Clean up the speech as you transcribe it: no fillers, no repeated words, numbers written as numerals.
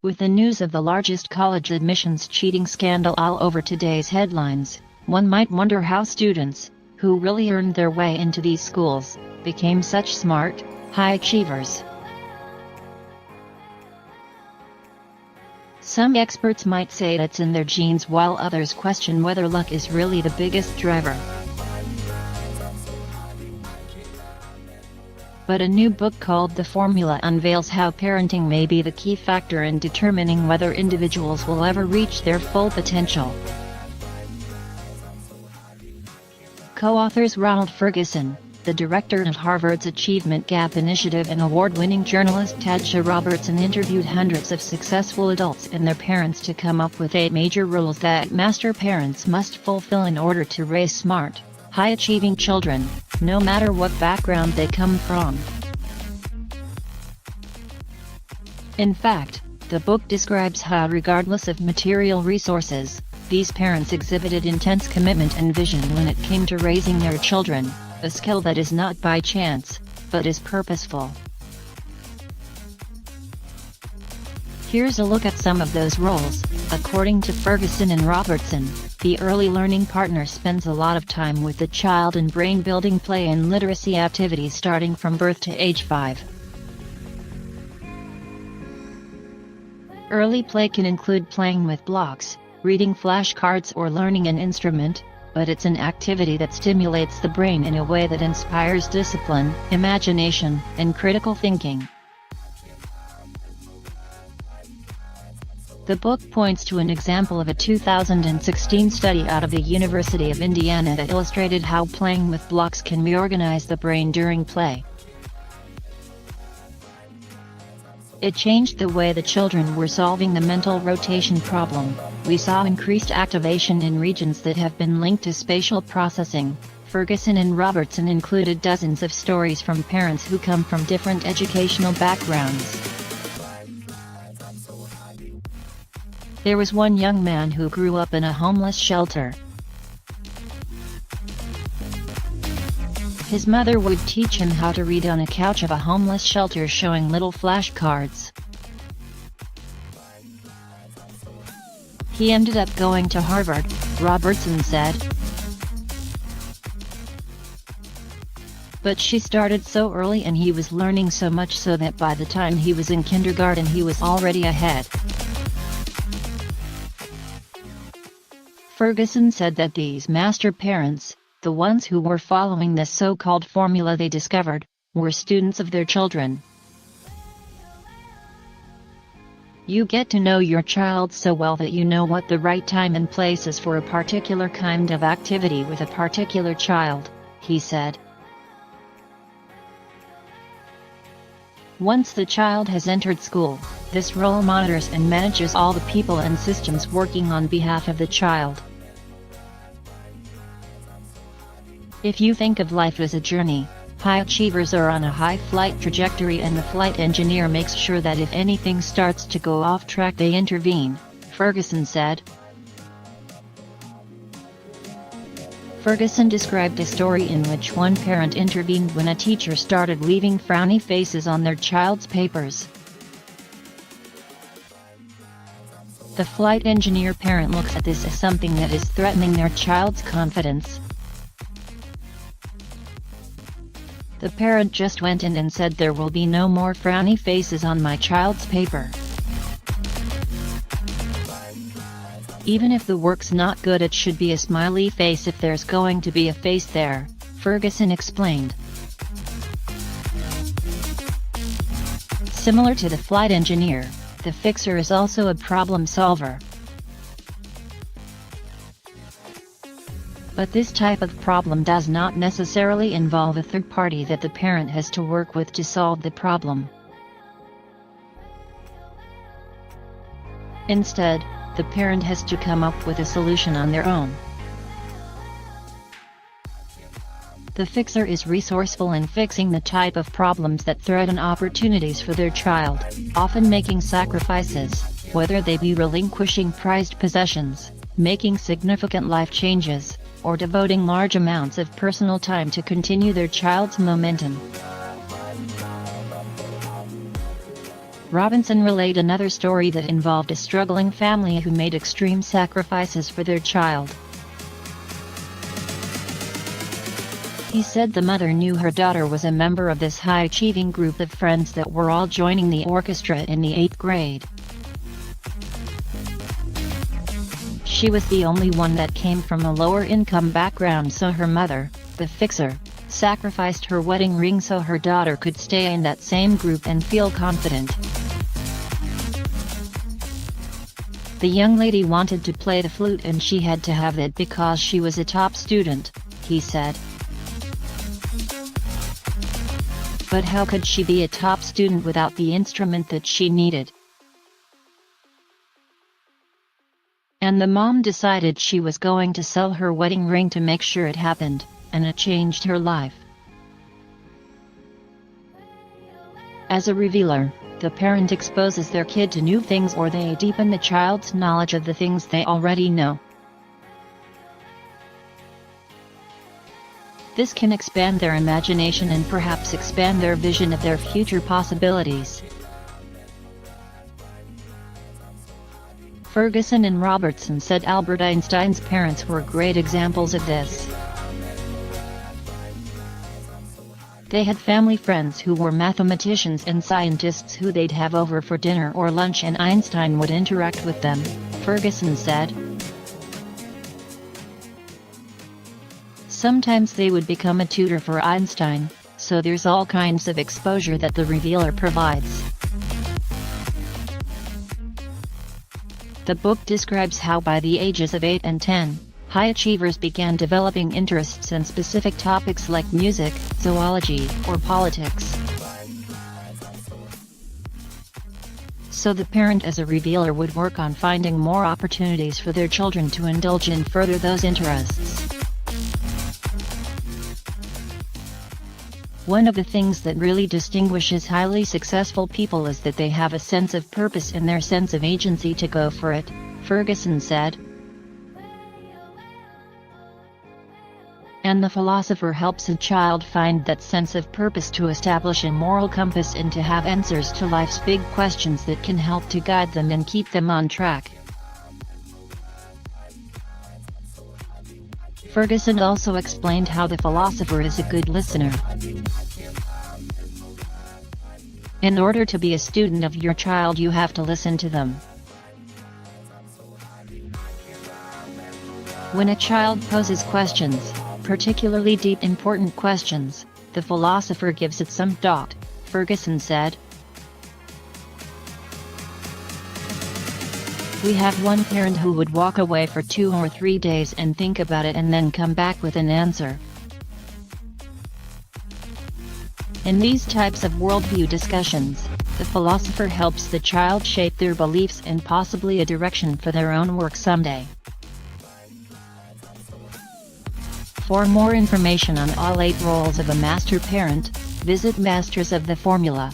With the news of the largest college admissions cheating scandal all over today's headlines, one might wonder how students, who really earned their way into these schools, became such smart, high achievers. Some experts might say it's in their genes, while others question whether luck is really the biggest driver. But a new book called The Formula unveils how parenting may be the key factor in determining whether individuals will ever reach their full potential. Co-authors Ronald Ferguson, the director of Harvard's Achievement Gap Initiative, and award-winning journalist Tasha Robertson interviewed hundreds of successful adults and their parents to come up with 8 major rules that master parents must fulfill in order to raise smart, high-achieving children, no matter what background they come from. In fact, the book describes how, regardless of material resources, these parents exhibited intense commitment and vision when it came to raising their children, a skill that is not by chance, but is purposeful. Here's a look at some of those roles. According to Ferguson and Robertson, the early learning partner spends a lot of time with the child in brain-building play and literacy activities starting from birth to age 5. Early play can include playing with blocks, reading flashcards, or learning an instrument, but it's an activity that stimulates the brain in a way that inspires discipline, imagination, and critical thinking. The book points to an example of a 2016 study out of the University of Indiana that illustrated how playing with blocks can reorganize the brain during play. It changed the way the children were solving the mental rotation problem. We saw increased activation in regions that have been linked to spatial processing. Ferguson and Robertson included dozens of stories from parents who come from different educational backgrounds. There was one young man who grew up in a homeless shelter. His mother would teach him how to read on a couch of a homeless shelter, showing little flashcards. He ended up going to Harvard, Robertson said. But she started so early and he was learning so much so that by the time he was in kindergarten he was already ahead. Ferguson said that these master parents, the ones who were following this so-called formula they discovered, were students of their children. You get to know your child so well that you know what the right time and place is for a particular kind of activity with a particular child, he said. Once the child has entered school, this role monitors and manages all the people and systems working on behalf of the child. If you think of life as a journey, high achievers are on a high flight trajectory, and the flight engineer makes sure that if anything starts to go off track they intervene, Ferguson said. Ferguson described a story in which one parent intervened when a teacher started leaving frowny faces on their child's papers. The flight engineer parent looks at this as something that is threatening their child's confidence. The parent just went in and said, "There will be no more frowny faces on my child's paper." Even if the work's not good, it should be a smiley face if there's going to be a face there, Ferguson explained. Similar to the flight engineer, the fixer is also a problem solver. But this type of problem does not necessarily involve a third party that the parent has to work with to solve the problem. Instead, the parent has to come up with a solution on their own. The fixer is resourceful in fixing the type of problems that threaten opportunities for their child, often making sacrifices, whether they be relinquishing prized possessions, making significant life changes, or devoting large amounts of personal time to continue their child's momentum. Robinson relayed another story that involved a struggling family who made extreme sacrifices for their child. He said the mother knew her daughter was a member of this high-achieving group of friends that were all joining the orchestra in the 8th grade. She was the only one that came from a lower-income background, so her mother, the fixer, sacrificed her wedding ring so her daughter could stay in that same group and feel confident. The young lady wanted to play the flute and she had to have it because she was a top student, he said. But how could she be a top student without the instrument that she needed? And the mom decided she was going to sell her wedding ring to make sure it happened, and it changed her life. As a revealer, the parent exposes their kid to new things, or they deepen the child's knowledge of the things they already know. This can expand their imagination and perhaps expand their vision of their future possibilities. Ferguson and Robertson said Albert Einstein's parents were great examples of this. They had family friends who were mathematicians and scientists who they'd have over for dinner or lunch, and Einstein would interact with them, Ferguson said. Sometimes they would become a tutor for Einstein, so there's all kinds of exposure that the revealer provides. The book describes how by the ages of 8 and 10, high achievers began developing interests in specific topics like music, zoology, or politics. So the parent as a revealer would work on finding more opportunities for their children to indulge in further those interests. One of the things that really distinguishes highly successful people is that they have a sense of purpose and their sense of agency to go for it, Ferguson said. And the philosopher helps a child find that sense of purpose to establish a moral compass and to have answers to life's big questions that can help to guide them and keep them on track. Ferguson also explained how the philosopher is a good listener. In order to be a student of your child, you have to listen to them. When a child poses questions, particularly deep, important questions, the philosopher gives it some thought, Ferguson said. We have one parent who would walk away for 2 or 3 days and think about it and then come back with an answer. In these types of worldview discussions, the philosopher helps the child shape their beliefs and possibly a direction for their own work someday. For more information on all 8 roles of a master parent, visit Masters of the Formula.